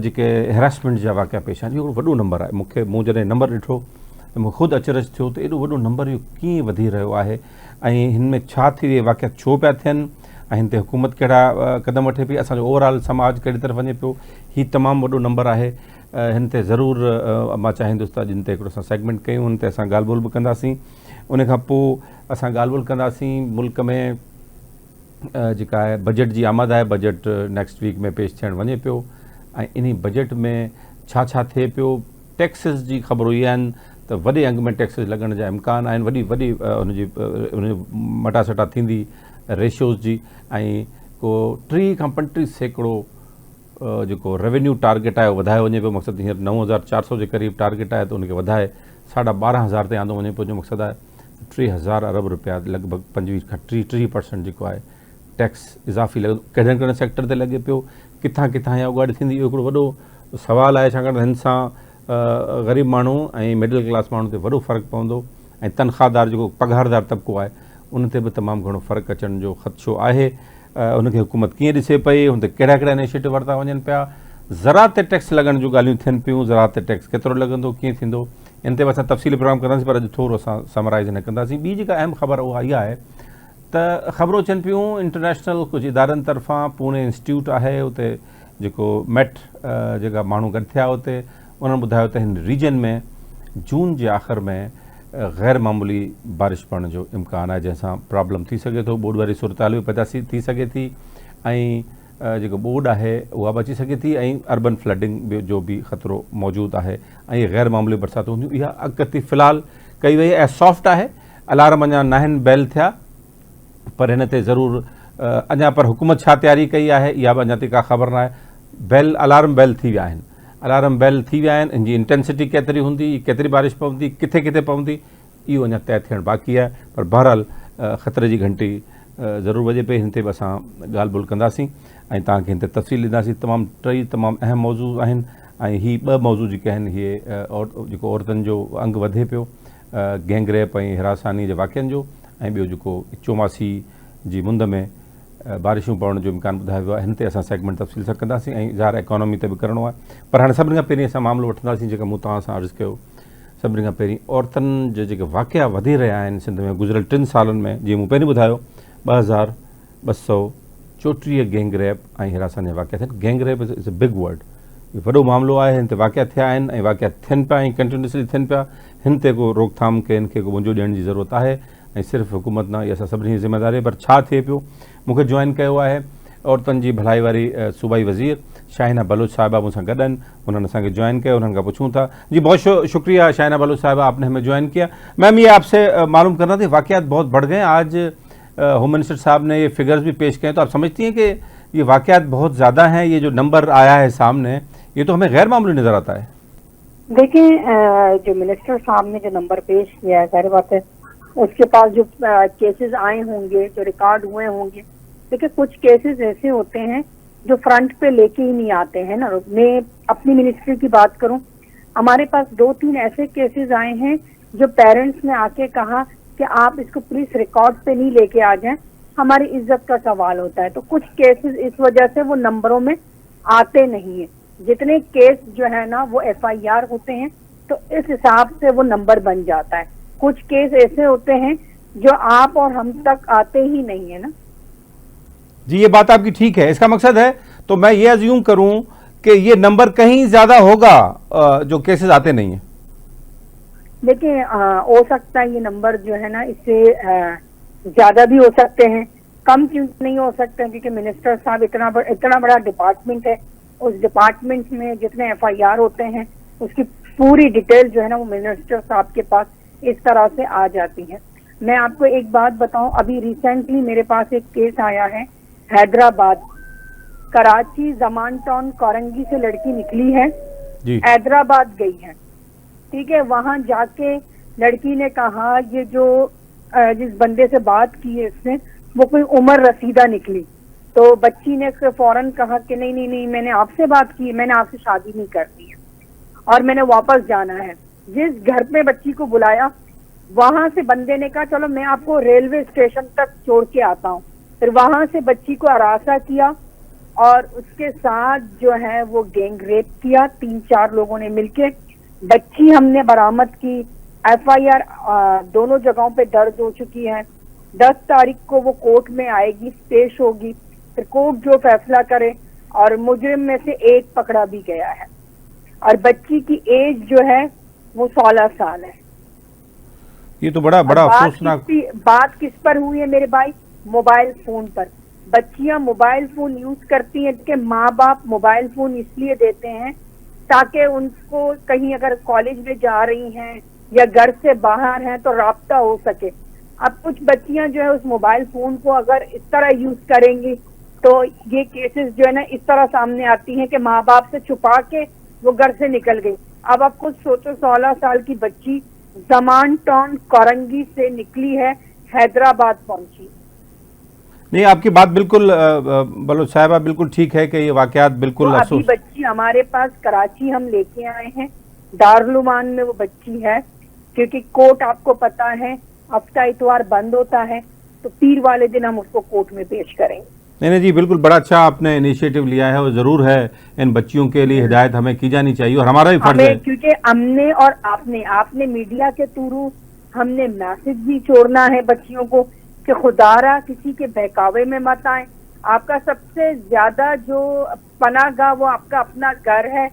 जेके हैरासमेंट जा वाक़िया पेश आहिनि। इहो हिकिड़ो वॾो नंबर आहे। मूं जॾहिं नंबर ॾिठो त मूंखे ख़ुदि अचरज थियो त एॾो वॾो नंबर इहो कीअं वधी रहियो आहे ऐं हिन में छा थी इहे वाक़िया छो पिया थियनि ऐं हिन ते हुकूमत कहिड़ा क़दम वठे पई, असांजो ओवरऑल समाज कहिड़ी तरफ़ वञे पियो। हीउ तमामु वॾो नंबर आहे। हिन ते ज़रूरु मां चाहींदुसि त जिन ते हिकिड़ो असां सेगमेंट कयूं, हुन ते असां ॻाल्हि ॿोल बि कंदासीं। उन खां पोइ असां ॻाल्हि ॿोल कंदासीं मुल्क में जेका आहे बजट जी आमद आहे। बजट नेक्स्ट वीक में पेश थियणु वञे पियो ऐं इन बजट में छा छा थिए पियो। टैक्सिस जी ख़बरूं इहे आहिनि त वॾे अंग में टैक्सिस लॻण जा इम्कान आहिनि, वॾी उन मटासटा थींदी रेशियोज़ जी, ऐं को 30 खां 35% जेको रेवेन्यू टारगेट आहे उहो वधायो वञे पियो। मक़सदु हींअर 9400 जे क़रीब टारगेट आहे त उनखे वधाए 12,500 ते आंदो वञे पियो, जो मक़सदु आहे 3000 अरब रुपया, लॻभॻि 25 खां 30% जेको आहे टैक्स इज़ाफ़ी लॻंदो। कहिड़े कहिड़े सेक्टर ते लॻे पियो, किथां किथां इहा उगाड़ थींदी, इहो हिकिड़ो वॾो सुवालु आहे। छाकाणि त हिन सां ग़रीब माण्हू ऐं मिडिल क्लास माण्हू ते वॾो फ़र्क़ु पवंदो ऐं तनख़्वाहदार जेको पघारदार तबिको आहे उन ते बि तमामु घणो फ़र्क़ु अचण जो ख़दशो आहे। उनखे हुकूमत कीअं ॾिसे पई, हुन ते कहिड़ा कहिड़ा इनिशिएटिव वरिता वञनि पिया। ज़रात ते टैक्स लॻण जूं ॻाल्हियूं थियनि पियूं, ज़रात ते टैक्स केतिरो लॻंदो, कीअं थींदो, इन ते बि असां तफ़सीली प्रोग्राम कंदासीं, पर अॼु थोरो असां समराइज़ न कंदासीं। ॿी जेका अहम ख़बर उहा इहा आहे त ख़बरूं अचनि पियूं इंटरनेशनल कुझु इदारनि तरफ़ां, पूणे इंस्टीट्यूट आहे उते जेको मेट जेका माण्हू गॾु थिया हुते, उन्हनि ॿुधायो त हिन रीजन में जून जे आख़िर में ग़ैर मामूली बारिश पवण जो इम्कान आहे, जंहिंसां प्रॉब्लम थी सघे थो, ॿोॾि वारी सूरत हाल बि पैदा थी सघे थी ऐं जेको ॿोॾि आहे उहा बि अची सघे थी ऐं अर्बन फ्लडिंग जो बि ख़तरो मौजूदु आहे ऐं ग़ैर मामूली बरसातूं हूंदियूं। इहा अॻकथी फ़िलहालु कई वई ऐं सॉफ्ट आहे। अलार्म अञा नाहिनि बेल थिया, पर हिन ते ज़रूरु अञा पर हुकूमत छा तयारी कई आहे इहा बि अञा ताईं का ख़बर न आहे। अलार्म बेल थी विया आहिनि, अलार्म बेल थी विया आहिनि। हिन जी इंटेंसिटी केतिरी हूंदी, केतिरी बारिश पवंदी, किथे किथे पवंदी, इहो अञा तइ थियणु बाक़ी आहे। पर बहरहाल ख़तरे जी घंटी ज़रूरु वॼे पई। हिन ते बि असां ॻाल्हि ॿोल कंदासीं ऐं तव्हांखे हिन ते तफ़सील ॾींदासीं। टई तमामु अहम मौज़ू आहिनि ऐं हीअ 2 मौज़ू जेके आहिनि इहे जेको औरतुनि जो अंग वधे पियो, गैंग रेप ऐं हिरासानी जे वाक़िअनि जो, ऐं ॿियो जेको चौमासी जी मुंद में बारिशूं पवण जो इम्कान ॿुधायो वियो आहे। हिन ते असां सेगमेंट तफ़सील सां कंदासीं ऐं ज़ाहिर इकोनॉमी ते बि करिणो आहे। पर हाणे सभिनी खां पहिरीं असां मामिलो वठंदासीं जेका मूं तव्हां सां अर्ज़ु कयो। सभिनी खां पहिरीं औरतुनि जे जेके वाक़िया वधी रहिया आहिनि सिंध में गुज़िरियल 3 सालनि में, जीअं मूं पहिरीं ॿुधायो 2234 गैंग रेप ऐं हिरासनी जा वाक़िया थियनि। Gang rape is a big word, इहो वॾो मामिलो आहे। हिन ते वाक़िया थिया आहिनि ऐं वाक़िया थियनि पिया ऐं कंटिन्यूसली थियनि पिया। हिन ते को रोकथाम के हिन खे को मुंझो ॾियण जी ज़रूरत आहे ऐं सिर्फ़ु हुकूमत न, इहा असां सभिनी जी ज़िम्मेदारी। पर छा थिए पियो, मूंखे जॉइन कयो आहे औरतुनि जी भलाई वारी सूबाई वज़ीर शाहिना बलोच साहिबा मूंसां गॾु आहिनि। उन्होंने असांखे जॉइन किया, उन्हनि खां पुछूं था। जी बहुत शुक्रिया शाहिना बलोच साहिबा, आपने हमें ज्वाइन किया। मैम ये आपसे मालूम करना था, वाक़यात बहुत बढ़ गए। आज होम मिनिस्टर साहब ने ये फिगर्स भी पेश किए, तो आप समझती हैं कि ये वाक़यात बहुत ज़्यादा हैं, ये जो नंबर आया है सामने ये तो हमें गैर मामूली नज़र आता है। देखिए, जो मिनिस्टर साहब ने जो नंबर पेश किया है, जाहिर बात है उसके पास जो केसेस आए होंगे, जो रिकॉर्ड हुए होंगे, देखिए कुछ केसेस ऐसे होते हैं जो फ्रंट पे लेके ही नहीं आते हैं ना। मैं अपनी मिनिस्ट्री की बात करूं, हमारे पास 2-3 ऐसे केसेस आए हैं जो पेरेंट्स ने आके कहा कि आप इसको पुलिस रिकॉर्ड पे नहीं लेके आ जाएं, हमारी इज्जत का सवाल होता है। तो कुछ केसेस इस वजह से वो नंबरों में आते नहीं है। जितने केस जो है ना वो FIR होते हैं, तो इस हिसाब से वो नंबर बन जाता है। कुछ केस ऐसे होते हैं जो आप और हम तक आते ही नहीं है ना। जी, ये बात आपकी ठीक है। इसका मकसद है तो मैं ये अज्यूम करूं कि ये नंबर कहीं ज्यादा होगा जो केसेस आते नहीं है। देखिए, हो सकता है ये नंबर जो है ना इससे ज्यादा भी हो सकते हैं, कम क्यों नहीं हो सकते हैं, क्योंकि मिनिस्टर साहब इतना बड़ा डिपार्टमेंट है, उस डिपार्टमेंट में जितने FIR होते हैं उसकी पूरी डिटेल जो है ना वो मिनिस्टर साहब के पास इस तरह से आ जाती है। मैं आपको एक बात बताऊं, अभी रिसेंटली मेरे पास एक केस आया है हैदराबाद, कराची जमान टाउन कोरंगी से लड़की निकली है, हैदराबाद गई है, ठीक है। वहां जाके लड़की ने कहा ये जो जिस बंदे से बात की है इसने वो कोई उमर रसीदा निकली, तो बच्ची ने फौरन कहा कि नहीं नहीं नहीं मैंने आपसे बात की, मैंने आपसे शादी नहीं करनी है और मैंने वापस जाना है। जिस घर पे बच्ची को बुलाया वहां से बंदे ने कहा चलो मैं आपको रेलवे स्टेशन तक छोड़ के आता हूँ, फिर वहां से बच्ची को हरासा किया और उसके साथ जो है वो गैंग रेप किया, 3-4 लोगों ने मिलके। बच्ची हमने बरामद की, FIR दोनों जगहों पे दर्ज हो चुकी है। 10 तारीख को वो कोर्ट में आएगी, पेश होगी, फिर कोर्ट जो फैसला करे, और मुजरिम में से एक पकड़ा भी गया है और बच्ची की एज जो है वो 16 साल है। ये तो बड़ा अफसोसनाक बात किस पर हुई है मेरे भाई? मोबाइल फोन पर। बच्चियां मोबाइल फोन यूज करती हैं कि माँ बाप मोबाइल फोन इसलिए देते हैं ताकि उनको कहीं अगर कॉलेज में जा रही हैं या घर से बाहर हैं तो राब्ता हो सके। अब कुछ बच्चियां जो है उस मोबाइल फोन को अगर इस तरह यूज करेंगी तो ये केसेस जो है ना इस तरह सामने आती हैं कि माँ बाप से छुपा के वो घर से निकल गई। अब आप खुद सोचो, 16 साल की बच्ची जमान टाउन कोरंगी से निकली है, हैदराबाद पहुंची। नहीं, आपकी बात बिल्कुल बलोच साहिबा बिल्कुल ठीक है कि ये वाकयात बिल्कुल तो अभी बच्ची हमारे पास कराची हम लेके आए हैं, दारुलुमान में वो बच्ची है, क्योंकि कोर्ट आपको पता है हफ्ता इतवार बंद होता है, तो पीर वाले दिन हम उसको कोर्ट में पेश करेंगे। नहीं जी, बिल्कुल बड़ा अच्छा आपने इनिशिएटिव लिया है और जरूर है इन बच्चियों के लिए हिदायत हमें की जानी चाहिए और हमारा भी फर्ज है, क्योंकि हमने और आपने मीडिया के थ्रू हमने मैसेज भी छोड़ना है बच्चियों को कि खुदारा किसी के बहकावे में मत आए। आपका सबसे ज्यादा जो पनाहगाह वो आपका अपना घर है,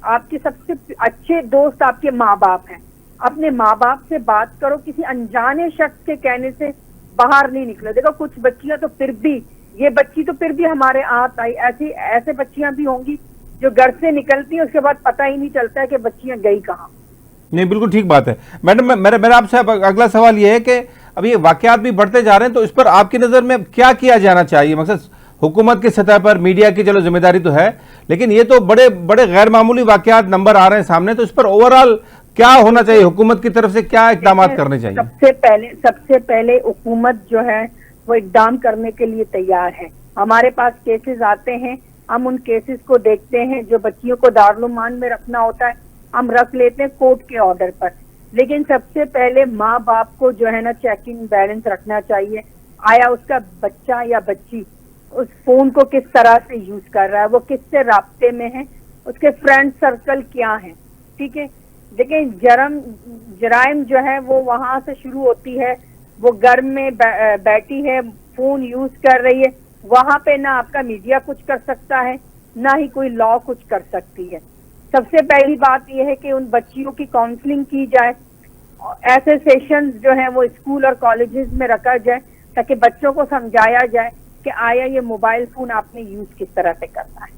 आपके सबसे अच्छे दोस्त आपके माँ बाप हैं। अपने माँ बाप से बात करो, किसी अनजाने शख्स के कहने से बाहर नहीं निकले। देखो कुछ बच्चियां तो फिर भी, ये बच्ची तो फिर भी हमारे हाथ आई, ऐसे बच्चियां भी होंगी जो घर से निकलती हैं उसके बाद पता ही नहीं चलता है कि बच्चियां गई कहाँ। नहीं, बिल्कुल ठीक बात है मैडम। मेरा आपसे अगला सवाल ये है कि अब ये वाकयात भी बढ़ते जा रहे हैं, तो इस पर आपकी नज़र में क्या किया जाना चाहिए? मकसद हुकूमत की सतह पर, मीडिया की चलो जिम्मेदारी तो है, लेकिन ये तो बड़े बड़े गैर मामूली वाकयात नंबर आ रहे हैं सामने, तो इस पर ओवरऑल क्या होना चाहिए? हुकूमत की तरफ से क्या इकदाम करने चाहिए? सबसे पहले हुकूमत जो है वो इकदाम करने के लिए तैयार है। हमारे पास केसेस आते हैं, हम उन केसेस को देखते हैं। जो बच्चियों को दारुलुमान में रखना होता है हम रख लेते हैं कोर्ट के ऑर्डर पर, लेकिन सबसे पहले माँ बाप को जो है ना चेकिंग बैलेंस रखना चाहिए। आया उसका बच्चा या बच्ची उस फोन को किस तरह से यूज कर रहा है, वो किससे राब्ते में है, उसके फ्रेंड सर्कल क्या है, ठीक है। लेकिन जराइम जो है वो वहां से शुरू होती है, वो घर में बैठी है, फोन यूज कर रही है, वहां पे ना आपका मीडिया कुछ कर सकता है ना ही कोई लॉ कुछ कर सकती है। सबसे पहली बात यह है कि उन बच्चियों की काउंसलिंग की जाए, ऐसे सेशंस जो है वो स्कूल और कॉलेजेस में रखा जाए ताकि बच्चों को समझाया जाए कि आया ये मोबाइल फोन आपने यूज किस तरह से करना है।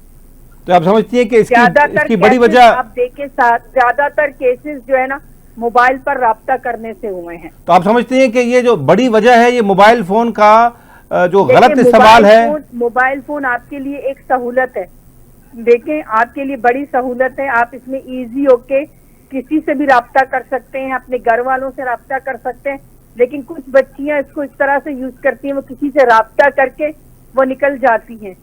तो आप समझती हैं कि इसकी बड़ी वजह आप देखें ज्यादातर केसेस जो है ना मोबाइल पर राब्ता करने से हुए हैं। तो आप समझती हैं कि ये जो बड़ी वजह है ये मोबाइल फोन का जो गलत इस्तेमाल है? मोबाइल फोन आपके लिए एक सहूलत है, देखें आपके लिए बड़ी सहूलत है। आप इसमें इजी होके किसी से भी राब्ता कर सकते हैं, अपने घर वालों से राब्ता कर सकते हैं, लेकिन कुछ बच्चियां इसको इस तरह से यूज करती हैं, वो किसी से राब्ता करके वो निकल जाती हैं,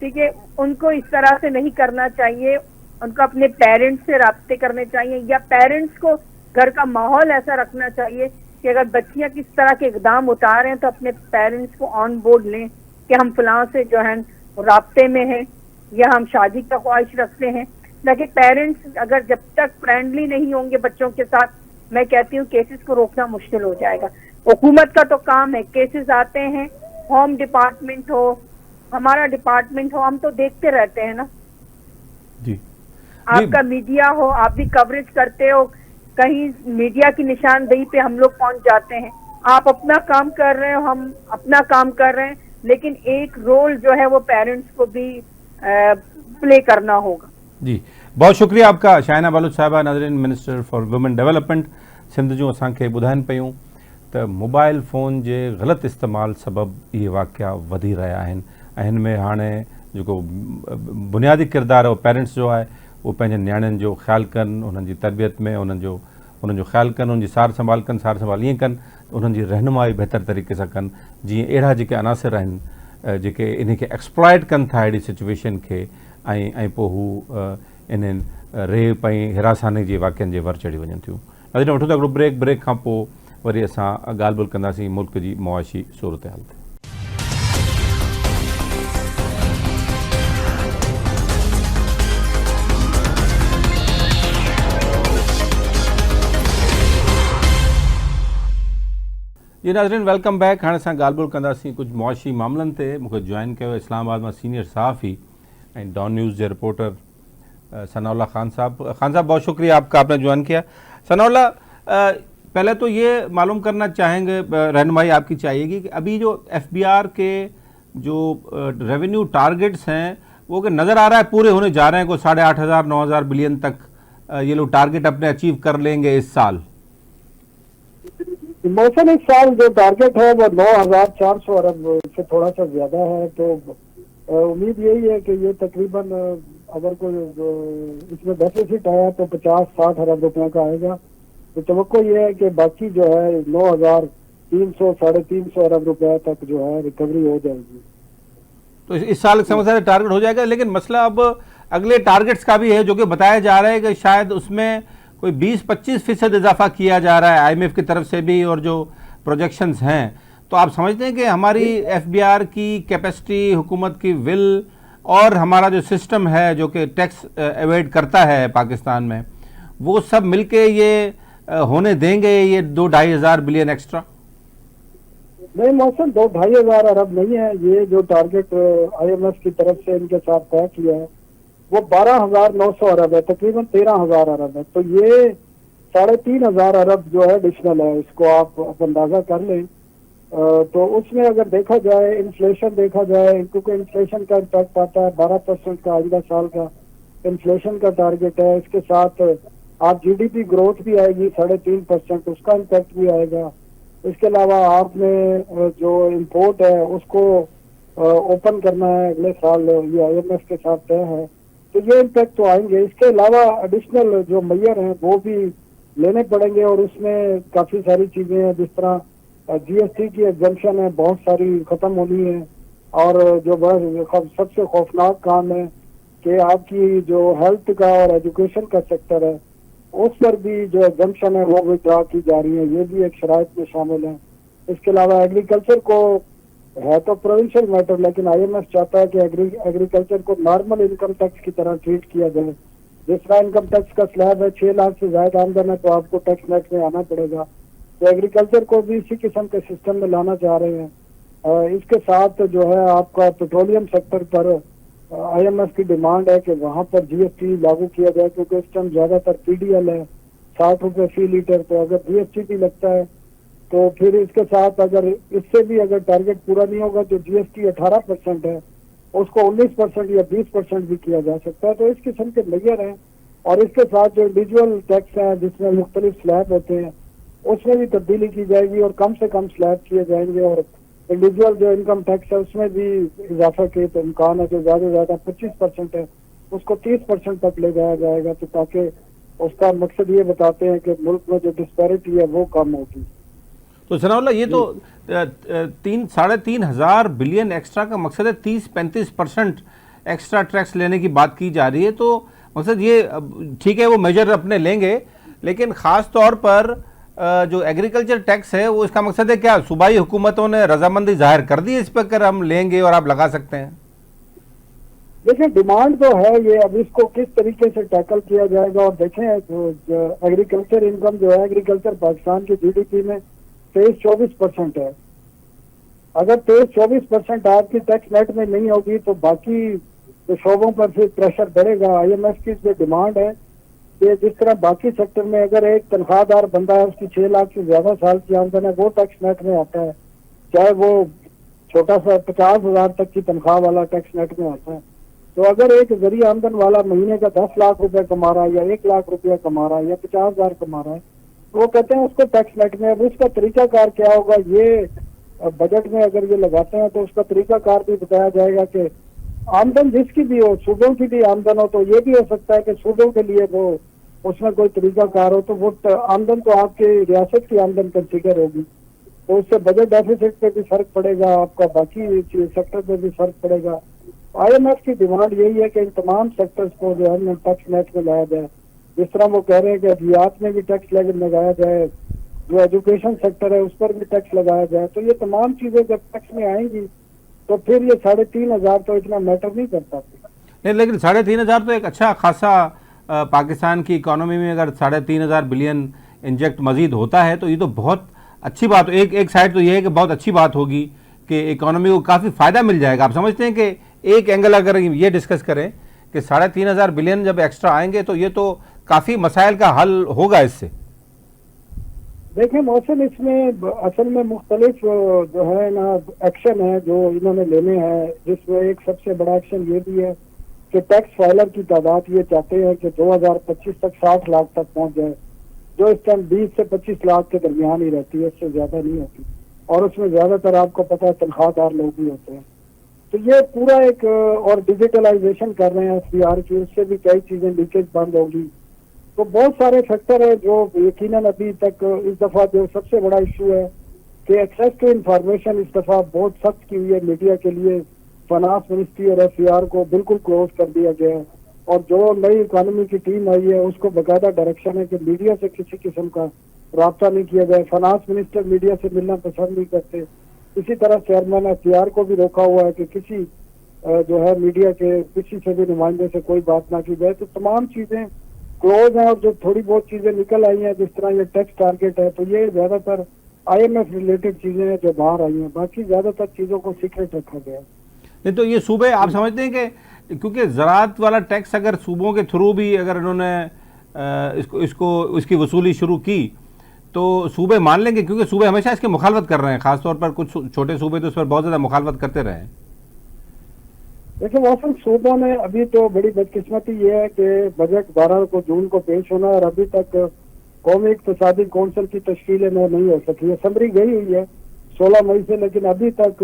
ठीक है। उनको इस तरह से नहीं करना चाहिए, उनको अपने पेरेंट्स से राब्ते करने चाहिए, या पेरेंट्स को घर का माहौल ऐसा रखना चाहिए कि अगर बच्चियां किस तरह के इकदाम उतार हैं तो अपने पेरेंट्स को ऑन बोर्ड लें कि हम फलां से जो है राब्ते में हैं या हम शादी का ख्वाहिश रखते हैं। लेकिन पेरेंट्स अगर जब तक फ्रेंडली नहीं होंगे बच्चों के साथ, मैं कहती हूँ केसेस को रोकना मुश्किल हो जाएगा। हुकूमत का तो काम है, केसेस आते हैं, होम डिपार्टमेंट हो, हमारा डिपार्टमेंट हो, हम तो देखते रहते हैं ना जी। आपका मीडिया हो, आप भी कवरेज करते हो, कहीं मीडिया की निशानदेही पे हम लोग पहुंच जाते हैं, आप अपना काम कर रहे हो, हम अपना काम कर रहे हैं, लेकिन एक रोल जो है वो पेरेंट्स को भी प्ले करना होगा। जी, बहुत शुक्रिया आपका शाहिना बालूच साहिबा। नाज़रीन, minister for women development Sindh जो असांखे ॿुधाइनि पियूं त मोबाइल फ़ोन जे ग़लति इस्तेमाल सबब इहे वाक़िया वधी रहिया आहिनि ऐं हिन में हाणे जेको बुनियादी किरदारु आहे पेरेंट्स जो आहे, उहो पंहिंजे नियाणियुनि जो ख़्यालु कनि, उन्हनि जी तरबियत में उन्हनि जो ख़्यालु कनि, उन्हनि जी सार संभाल कनि, सार संभाल ईअं कनि उन्हनि जी रहनुमाई बहितर तरीक़े सां कनि जीअं अहिड़ा जेके अनासिर आहिनि जेके इन खे एक्सप्लॉइट कनि था अहिड़ी सिचुएशन खे ऐं पोइ हू इन्हनि रेप ऐं हिरासानी जे वाक़ियनि जे वर चढ़ी वञनि थियूं। नाज़रीन, वठूं था हिकिड़ो ब्रेक खां पोइ वरी असां ॻाल्हि ॿोल्हि कंदासीं मुल्क जी मुआशी सूरत हाल ते। जी नाज़रीन, वेलकम बैक। हाणे असां ॻाल्हि ॿोल्हि कंदासीं कुझु मुआशी मामलनि ते। मूंखे जॉइन कयो इस्लामाबाद मां सीनियर सहाफ़ी ऐं डॉन न्यूज़ के रिपोर्टर सनाउल्लाह खान साहब। खान साहब, बहुत शुक्रिया आपका, आपने ज्वाइन किया। सनाउल्लाह, पहले तो ये मालूम करना चाहेंगे, रहनुमाई आपकी चाहिएगी कि अभी जो एफबीआर के जो रेवेन्यू टारगेट्स हैं वो कि नज़र आ रहा है पूरे होने जा रहे हैं, को 8,500 9,000 बिलियन तक ये लोग टारगेट अपने अचीव कर लेंगे इस साल। मौसम इस साल जो टारगेट है वो 9,400 अरब से थोड़ा सा ज्यादा है, तो उम्मीद यही है कि ये तकरीबन अगर कोई इसमें डेफिसिट आया तो 50-60 अरब रुपए का आएगा। तो तवक्को ये है कि बाकी जो है 9,300 350 अरब रुपए तक जो है रिकवरी हो जाएगी। तो इस साल समझ टारगेट हो जाएगा, लेकिन मसला अब अगले टारगेट्स का भी है जो कि बताया जा रहा है कि शायद उसमें कोई 20-25% इजाफा किया जा रहा है आईएमएफ की तरफ से भी, और जो प्रोजेक्शंस हैं। तो आप समझते हैं कि हमारी एफबीआर की कैपेसिटी, हुकूमत की विल और हमारा जो सिस्टम है जो कि टैक्स एवेड करता है पाकिस्तान में, वो सब मिलके ये होने देंगे ये 2-2.5 हज़ार बिलियन एक्स्ट्रा? नहीं, मौसम 2-2.5 हज़ार अरब नहीं है। ये जो टारगेट आईएमएफ की तरफ से इनके साथ तय किया है वो 12,900 अरब है, तकरीबन 13,000 अरब है। तो ये 3,500 अरब जो है एडिशनल है, इसको आप अंदाजा कर लें। तो उसमें अगर देखा जाए, इन्फ्लेशन देखा जाए, क्योंकि इन्फ्लेशन का इम्पैक्ट आता है 12% का आइंदा साल का इन्फ्लेशन का टारगेट है। इसके साथ आप जीडीपी ग्रोथ भी आएगी 3.5%, उसका इम्पैक्ट भी आएगा। इसके अलावा आपने जो इम्पोर्ट है उसको ओपन करना है अगले साल, ये आईएमएफ के साथ तय है, तो ये इम्पैक्ट तो आएंगे। इसके अलावा एडिशनल जो मेजर हैं वो भी लेने पड़ेंगे, और उसमें काफी सारी चीजें हैं, जिस तरह जीएसटी की एग्जम्पशन है बहुत सारी खत्म होनी है, और जो सबसे खौफनाक काम है कि आपकी जो हेल्थ का और एजुकेशन का सेक्टर है उस पर भी जो एग्जम्पशन है वो विड्रॉ की जा रही है, ये भी एक शराइत में शामिल है। इसके अलावा एग्रीकल्चर को है तो प्रोविंशियल मैटर, लेकिन आईएमएफ चाहता है कि एग्रीकल्चर को नॉर्मल इनकम टैक्स की तरह ट्रीट किया जाए। जिस तरह इनकम टैक्स का स्लैब है 6 लाख से ज्यादा आमदन है तो आपको टैक्स नेट में आना पड़ेगा, तो एग्रीकल्चर को भी इसी किस्म के सिस्टम में लाना चाह रहे हैं। इसके साथ जो है आपका पेट्रोलियम सेक्टर पर आईएमएफ की डिमांड है कि वहां पर जीएसटी लागू किया जाए, क्योंकि इस टाइम ज्यादातर पीडीएल है 60 रुपए फी लीटर, तो अगर जीएसटी भी लगता है तो फिर इसके साथ अगर इससे भी अगर टारगेट पूरा नहीं होगा तो जीएसटी 18% है, उसको 19% या 20% भी किया जा सकता है। तो इस किस्म के मेजर हैं, और इसके साथ जो इंडिविजुअल टैक्स है जिसमें मुख्तलिफ स्लैब होते हैं उसमें भी तब्दीली की जाएगी और कम से कम स्लैब किए जाएंगे, और इंडिविजुअल जो इनकम टैक्स है उसमें भी इजाफा के तो इम्कान है, जो ज्यादा से ज्यादा 25% है उसको 30% तक ले जाया जाएगा, तो ताकि उसका मकसद ये बताते हैं कि मुल्क में जो डिस्पैरिटी है वो कम होगी। तो सनाउल्लाह, ये तो 3-3.5 हज़ार बिलियन एक्स्ट्रा का मकसद है, 30-35% एक्स्ट्रा टैक्स लेने की बात की जा रही है। तो मकसद ये ठीक है वो मेजर अपने लेंगे, लेकिन ख़ास तौर पर जो एग्रीकल्चर टैक्स है वो इसका मकसद है क्या? सूबाई हुकूमतों ने रजामंदी जाहिर कर दी इस पर, हम लेंगे और आप लगा सकते हैं। देखिए, डिमांड तो है ये, अब इसको किस तरीके से टैकल किया जाएगा। और देखें जो एग्रीकल्चर इनकम जो है, एग्रीकल्चर पाकिस्तान की जीडीपी में 23-24% है। अगर 23-24% आपकी टैक्स नेट में नहीं होगी तो बाकी जो शोबों पर फिर प्रेशर बढ़ेगा। आईएमएफ की जो डिमांड है कि जिस तरह बाकी सेक्टर में अगर एक तनख्वाहदार बंदा है, उसकी 6 लाख से ज्यादा साल की आमदन है, वो टैक्स नेट में आता है, चाहे वो छोटा सा 50,000 तक की तनख्वाह वाला टैक्स नेट में आता है। तो अगर एक जरिए आमदन वाला महीने का 10 लाख रुपए कमा रहा है या 1 लाख रुपया कमा रहा है या 50,000 कमा रहा है, तो वो कहते हैं उसको टैक्स नेट में। अब उसका तरीकाकार क्या होगा, ये बजट में अगर ये लगाते हैं तो उसका तरीकाकार भी बताया जाएगा कि आमदन जिसकी भी हो, सूबों की भी आमदन हो, तो ये भी हो सकता है कि सूबों के लिए वो उसमें कोई तरीकाकार हो, तो वो आमदन तो आपके रियासत की आमदन कंसीडर होगी, तो उससे बजट डेफिसिट पे भी फर्क पड़ेगा, आपका बाकी सेक्टर पे भी फर्क पड़ेगा। IMF की डिमांड यही है कि इन तमाम सेक्टर्स को जो है टैक्स नेट में लाया जाए। जिस तरह वो कह रहे हैं कि अद्वियात में भी टैक्स लगाया जाए, जो एजुकेशन सेक्टर है उस पर भी टैक्स लगाया जाए, तो ये तमाम चीजें जब टैक्स में आएंगी तो फिर ये 3,500 तो इतना मैटर नहीं करता। नहीं, लेकिन 3,500 तो एक अच्छा खासा पाकिस्तान की इकोनॉमी में अगर 3,500 बिलियन इंजेक्ट मजीद होता है तो ये तो बहुत अच्छी बात। एक साइड तो ये है कि बहुत अच्छी बात होगी कि इकोनॉमी को काफ़ी फ़ायदा मिल जाएगा। आप समझते हैं कि एक एंगल अगर ये डिस्कस करें कि 3,500 बिलियन जब एक्स्ट्रा आएंगे तो ये तो काफ़ी मसाइल का हल होगा इससे। देखिए मौसम, इसमें असल में मुख्तलिफ जो है ना एक्शन है जो इन्होंने लेने हैं, जिसमें एक सबसे बड़ा एक्शन ये भी है कि टैक्स फाइलर की तादाद ये चाहते हैं कि 2025 तक 60 लाख तक पहुंच जाए, जो इस टाइम 20 से 25 लाख के दरमियान ही रहती है, इससे ज्यादा नहीं होती, और उसमें ज्यादातर आपको पता है तनख्वाहदार लोग भी होते हैं। तो ये पूरा एक और डिजिटलाइजेशन कर रहे हैं SBR की, उससे भी कई चीजें लीकेज बंद होगी। तो बहुत सारे फैक्टर है जो यकीनन अभी तक इस दफा जो सबसे बड़ा इशू है कि एक्सेस टू इंफॉर्मेशन इस दफा बहुत सख्त की हुई है मीडिया के लिए। फाइनेंस मिनिस्ट्री और SBR को बिल्कुल क्लोज कर दिया गया है, और जो नई इकोनॉमी की टीम आई है उसको बाकायदा डायरेक्शन है कि मीडिया से किसी किस्म का राब्ता नहीं किया जाए। फाइनेंस मिनिस्टर मीडिया से मिलना पसंद नहीं करते। इसी तरह चेयरमैन SBR को भी रोका हुआ है कि किसी जो है मीडिया के किसी से भी नुमाइंदे से कोई बात ना की जाए। तो तमाम चीजें क्लोज है, और जो थोड़ी बहुत चीजें निकल आई हैं जिस तरह ये टैक्स टारगेट है, तो ये ज्यादातर IMF रिलेटेड चीजें हैं जो बाहर आई हैं, बाकी ज्यादातर चीजों को सीक्रेट रखा गया है। नहीं तो ये सूबे आप समझते हैं कि क्योंकि ज़राअत वाला टैक्स अगर सूबों के थ्रू भी अगर इन्होंने इसकी वसूली शुरू की तो सूबे मान लेंगे, क्योंकि सूबे हमेशा इसकी मुखालफत कर रहे हैं, खासतौर पर कुछ छोटे सूबे तो इस पर बहुत ज़्यादा मुखालफत करते रहे हैं। देखिए मौसम, सूबों में अभी तो बड़ी बदकिस्मती ये है कि बजट 12 जून को पेश होना और अभी तक कौमी इक्तिसादी कौंसिल की तश्कील नहीं हो सकी। असम्बली गई हुई है 16 मई से, लेकिन अभी तक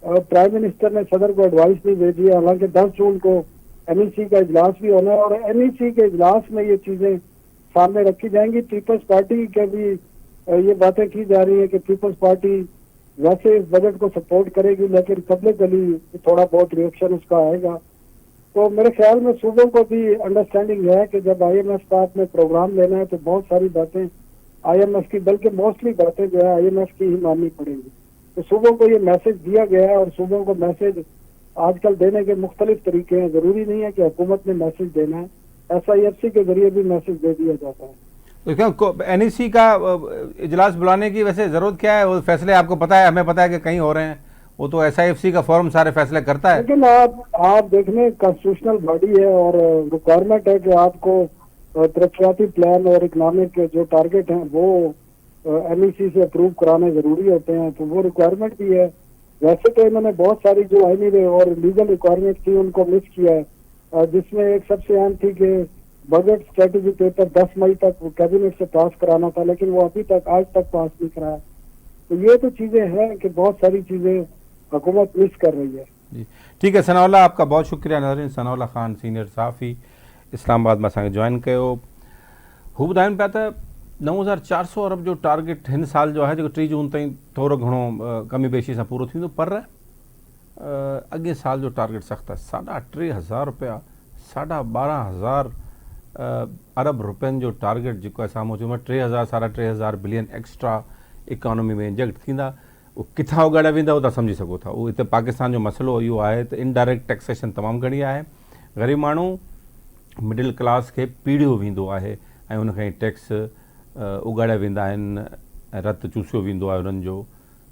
प्राइम मिनिस्टर ने सदर को एडवाइस नहीं भेजी है। हालांकि 10 जून को NEC का इजलास भी होना है, और NEC के इजलास में ये चीजें सामने रखी जाएंगी। पीपल्स पार्टी के भी ये बातें की जा रही है कि पीपल्स पार्टी वैसे इस बजट को सपोर्ट करेगी, लेकिन पब्लिकली थोड़ा बहुत रिएक्शन उसका आएगा। तो मेरे ख्याल में सूबों को भी अंडरस्टैंडिंग है कि जब IMF का आपने प्रोग्राम लेना है तो बहुत सारी बातें IMF की, बल्कि मोस्टली बातें जो है IMF की ही माननी पड़ेगी। तो सूबों को ये मैसेज दिया गया है, और सूबों को मैसेज आजकल देने के मुख्तलिफ तरीके हैं। जरूरी नहीं है कि हुकूमत ने मैसेज देना है, SIFC के जरिए भी मैसेज दे दिया जाता है। तो क्या NEC का इजलास बुलाने की वैसे ज़रूरत क्या है? वो फैसले आपको पता है, हमें पता है कि कहीं हो रहे हैं, वो तो SIFC का फॉरम सारे फैसले करता है। लेकिन आप देखने कॉन्स्टिट्यूशनल बॉडी है और रिक्वायरमेंट है कि आपको तरक्याती प्लान और इकोनॉमिक जो टारगेट हैं वो NEC से अप्रूव कराने जरूरी होते हैं, तो वो रिक्वायरमेंट भी है। वैसे तो इन्होंने बहुत सारी जो आईनी और लीगल रिक्वायरमेंट थी उनको मिस किया है, जिसमें एक सबसे अहम थी कि बजट स्ट्रेटेजी पेपर 10 मई तक कैबिनेट से पास कराना था, लेकिन वो अभी तक आज तक पास नहीं कराया। तो ये तो चीजें हैं कि बहुत सारी चीजें हुकूमत मिस कर रही है। जी ठीक है सनाउल्लाह, आपका बहुत शुक्रिया। नाज़रीन, सनाउल्लाह खान सीनियर सहाफ़ी इस्लामाबाद में असांखे जॉइन कयो। हू ॿुधाइनि पिया त 9,400 अरब जो टारगेट हिन साल जो है जो 3 जून ताईं थोरो घणो कमी बेशी सां पूरो थींदो, पर अॻे साल जो टारगेट सख़्तु आहे। 3,500 रुपया, 12,500 अरब रुपयनि जो टारगेट जेको आहे साम्हूं अचो, 3,000 3,500 बिलियन एक्स्ट्रा इकोनॉमी में इंजेक्ट थींदा। उहो किथां उगाड़ा वेंदा उहो तव्हां सम्झी सघो था। उहो हिते पाकिस्तान जो मसइलो इहो आहे त इनडायरेक्ट टैक्सेशन तमामु घणी आहे। ग़रीब माण्हू मिडिल क्लास खे पीढ़ियो वेंदो आहे ऐं उनखे टैक्स उगाड़िया वेंदा आहिनि ऐं रत चूसियो वेंदो आहे उन्हनि जो।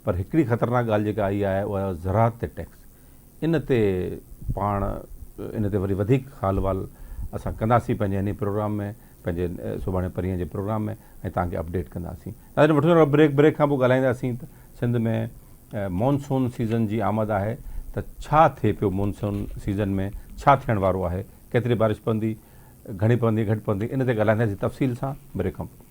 पर हिकिड़ी ख़तरनाक ॻाल्हि जेका आई आहे उहा ज़राअत ते टैक्स। इन ते पाण इन ते वरी वधीक हाल वाल असां कंदासीं पंहिंजे हिन प्रोग्राम में। पंहिंजे सुभाणे परीहं जे प्रोग्राम में ऐं तव्हांखे अपडेट कंदासीं। नाज़रीन वठूं था ब्रेक खां पोइ ॻाल्हाईंदासीं त सिंध में मॉनसून सीज़न जी आमद आहे त छा थिए पियो मॉनसून सीज़न में, छा थियण वारो आहे, केतिरी बारिश पवंदी, घणी पवंदी, घटि पवंदी, इन ते ॻाल्हाईंदासीं तफ़सील सां ब्रेक खां पोइ।